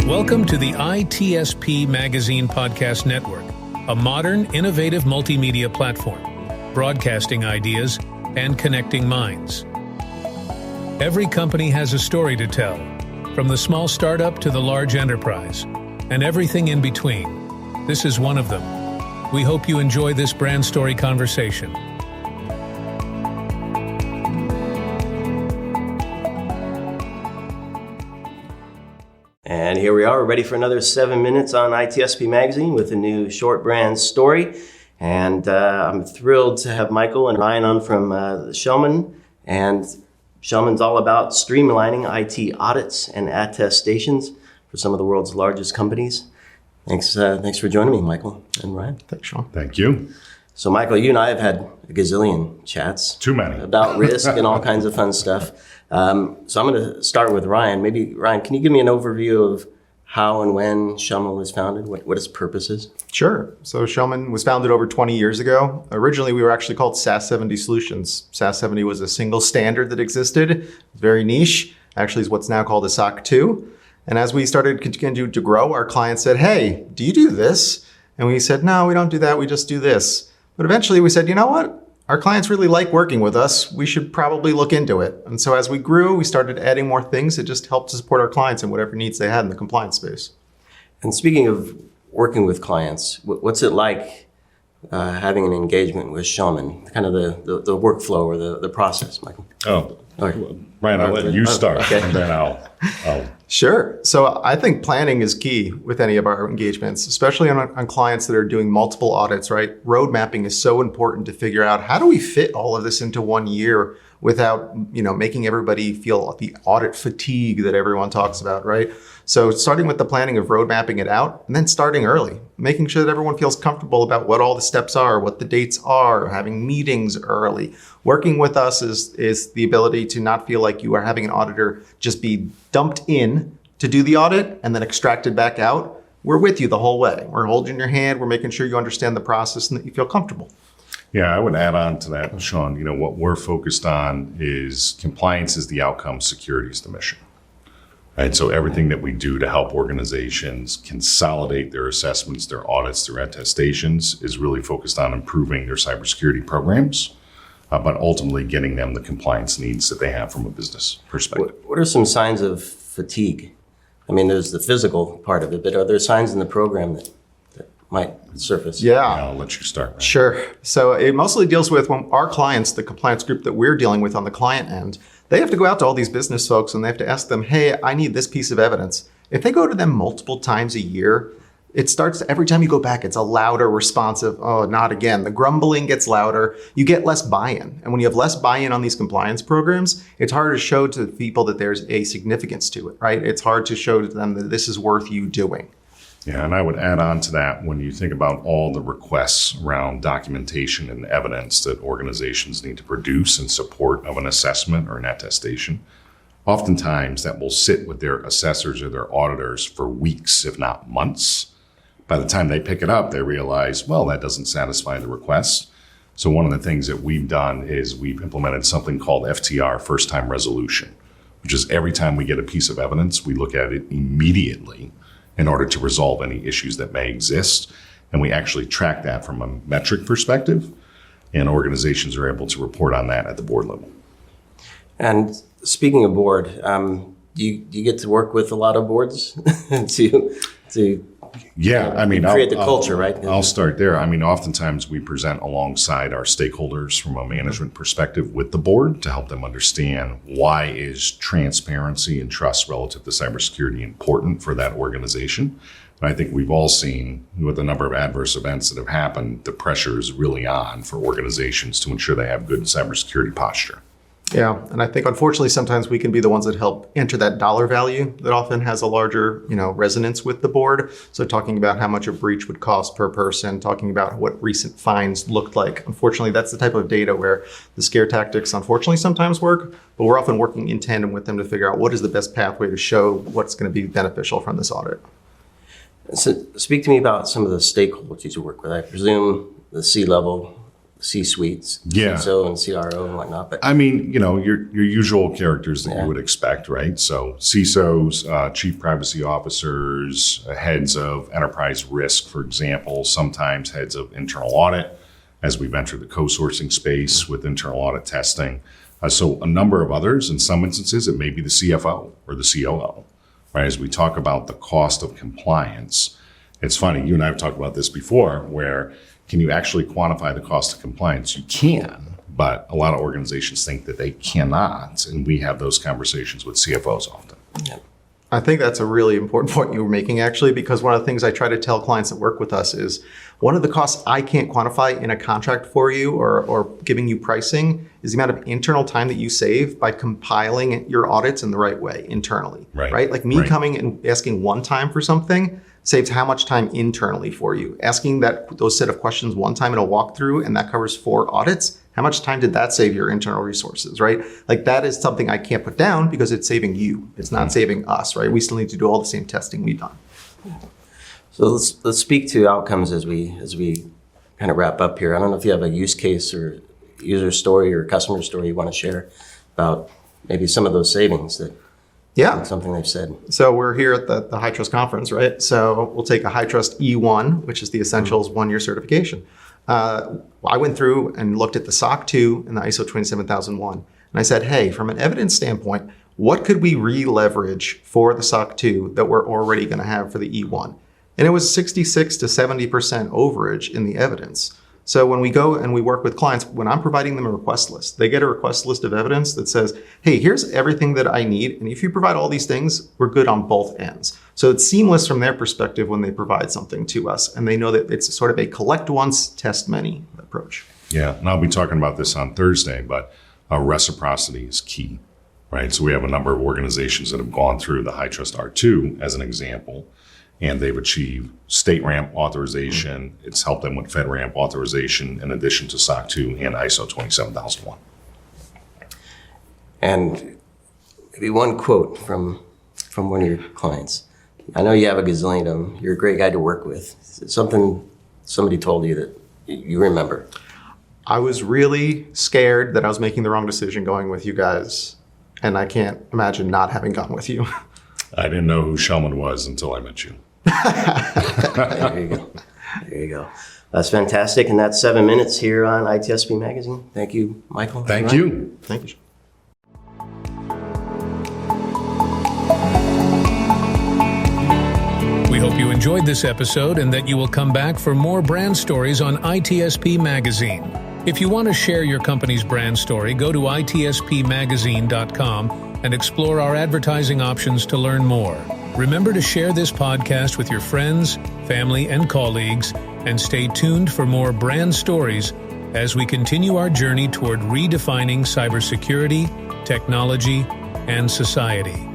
Welcome to the ITSP Magazine Podcast Network, a modern, innovative multimedia platform, broadcasting ideas and connecting minds. Every company has a story to tell, from the small startup to the large enterprise, and everything in between. This is one of them. We hope you enjoy this brand story conversation. And here we are, we're ready for another 7 minutes on ITSP Magazine with a new short brand story. And I'm thrilled to have Michael and Ryan on from Schellman. And Schellman's all about streamlining IT audits and attestations for some of the world's largest companies. Thanks for joining me, Michael and Ryan. Thanks, Sean. Thank you. So Michael, you and I have had a gazillion chats. Too many. About risk and all kinds of fun stuff. So I'm going to start with Ryan. Maybe, Ryan, can you give me an overview of how and when Schellman was founded, what its purpose is? Sure. So Schellman was founded over 20 years ago. Originally, we were actually called SAS 70 Solutions. SAS 70 was a single standard that existed, very niche, actually is what's now called a SOC 2. And as we started continue to grow, our clients said, hey, do you do this? And we said, no, we don't do that. We just do this. But eventually we said, you know what? Our clients really like working with us. We should probably look into it. And so as we grew, we started adding more things that just helped to support our clients in whatever needs they had in the compliance space. And speaking of working with clients, what's it like having an engagement with Schellman? Kind of the workflow or the process, Michael? Oh, Ryan, I'll let you start, okay. And then I'll... Sure. So I think planning is key with any of our engagements, especially on clients that are doing multiple audits, right? Road mapping is so important to figure out how do we fit all of this into 1 year without, making everybody feel the audit fatigue that everyone talks about, right? So starting with the planning of road mapping it out and then starting early, making sure that everyone feels comfortable about what all the steps are, what the dates are, having meetings early. Working with us is the ability to not feel like you are having an auditor just be dumped in to do the audit and then extracted back out. We're with you the whole way. We're holding your hand. We're making sure you understand the process and that you feel comfortable. Yeah, I would add on to that, Sean. What we're focused on is compliance is the outcome, security is the mission. Right? So everything that we do to help organizations consolidate their assessments, their audits, their attestations is really focused on improving their cybersecurity programs, but ultimately getting them the compliance needs that they have from a business perspective. What are some signs of fatigue? I mean, there's the physical part of it, but are there signs in the program that might surface? Yeah. I'll let you start. Right? Sure. So it mostly deals with when our clients, the compliance group that we're dealing with on the client end, they have to go out to all these business folks and they have to ask them, hey, I need this piece of evidence. If they go to them multiple times a year, it starts, every time you go back, it's a louder responsive, oh, not again. The grumbling gets louder. You get less buy-in. And when you have less buy-in on these compliance programs, it's hard to show to people that there's a significance to it, right? It's hard to show to them that this is worth you doing. Yeah, and I would add on to that, when you think about all the requests around documentation and evidence that organizations need to produce in support of an assessment or an attestation, oftentimes that will sit with their assessors or their auditors for weeks, if not months. By the time they pick it up, they realize, well, that doesn't satisfy the request. So one of the things that we've done is we've implemented something called FTR, first time resolution, which is every time we get a piece of evidence, we look at it immediately in order to resolve any issues that may exist. And we actually track that from a metric perspective, and organizations are able to report on that at the board level. And speaking of board, do you get to work with a lot of boards to create the culture, right? I'll start there. Oftentimes we present alongside our stakeholders from a management perspective with the board to help them understand why is transparency and trust relative to cybersecurity important for that organization. And I think we've all seen with the number of adverse events that have happened, the pressure is really on for organizations to ensure they have good cybersecurity posture. Yeah, and I think unfortunately sometimes we can be the ones that help enter that dollar value that often has a larger, resonance with the board. So talking about how much a breach would cost per person, talking about what recent fines looked like. Unfortunately, that's the type of data where the scare tactics unfortunately sometimes work, but we're often working in tandem with them to figure out what is the best pathway to show what's going to be beneficial from this audit. So speak to me about some of the stakeholders you work with. I presume the C-level C-suites, Yeah. CISO and CRO and whatnot. But I mean, your usual characters that you would expect, right? So CISOs, chief privacy officers, heads of enterprise risk, for example, sometimes heads of internal audit, as we've entered the co-sourcing space with internal audit testing. So a number of others. In some instances, it may be the CFO or the COO, right? As we talk about the cost of compliance, it's funny, you and I have talked about this before, where can you actually quantify the cost of compliance? You can, but a lot of organizations think that they cannot. And we have those conversations with CFOs often. yeah. I think that's a really important point you were making, actually, because one of the things I try to tell clients that work with us is one of the costs I can't quantify in a contract for you or giving you pricing is the amount of internal time that you save by compiling your audits in the right way internally, right? Like me coming and asking one time for something saves how much time internally for you. Asking those set of questions one time in a walkthrough, and that covers 4 audits, how much time did that save your internal resources, right? Like that is something I can't put down because it's saving you. It's not saving us, right? We still need to do all the same testing we've done. So let's speak to outcomes as we kind of wrap up here. I don't know if you have a use case or user story or customer story you want to share about maybe some of those savings that something they've said. So we're here at the High Trust conference, right? So we'll take a High Trust E1, which is the Essentials 1-year certification. I went through and looked at the SOC 2 and the ISO 27001. And I said, hey, from an evidence standpoint, what could we re-leverage for the SOC 2 that we're already going to have for the E1? And it was 66 to 70% overage in the evidence. So when we go and we work with clients, when I'm providing them a request list, they get a request list of evidence that says, hey, here's everything that I need. And if you provide all these things, we're good on both ends. So it's seamless from their perspective when they provide something to us. And they know that it's sort of a collect once, test many approach. Yeah, and I'll be talking about this on Thursday, but reciprocity is key, right? So we have a number of organizations that have gone through the High Trust R2 as an example, and they've achieved state ramp authorization. It's helped them with FedRAMP authorization in addition to SOC 2 and ISO 27001. And maybe one quote from one of your clients. I know you have a gazillion of them. You're a great guy to work with. Is it something somebody told you that you remember? I was really scared that I was making the wrong decision going with you guys. And I can't imagine not having gone with you. I didn't know who Schellman was until I met you. There you go. There you go. That's fantastic. And that's 7 minutes here on ITSP Magazine. Thank you, Michael. Thank you. Thank you. We hope you enjoyed this episode and that you will come back for more brand stories on ITSP Magazine. If you want to share your company's brand story, go to itspmagazine.com and explore our advertising options to learn more. Remember to share this podcast with your friends, family, and colleagues, and stay tuned for more brand stories as we continue our journey toward redefining cybersecurity, technology, and society.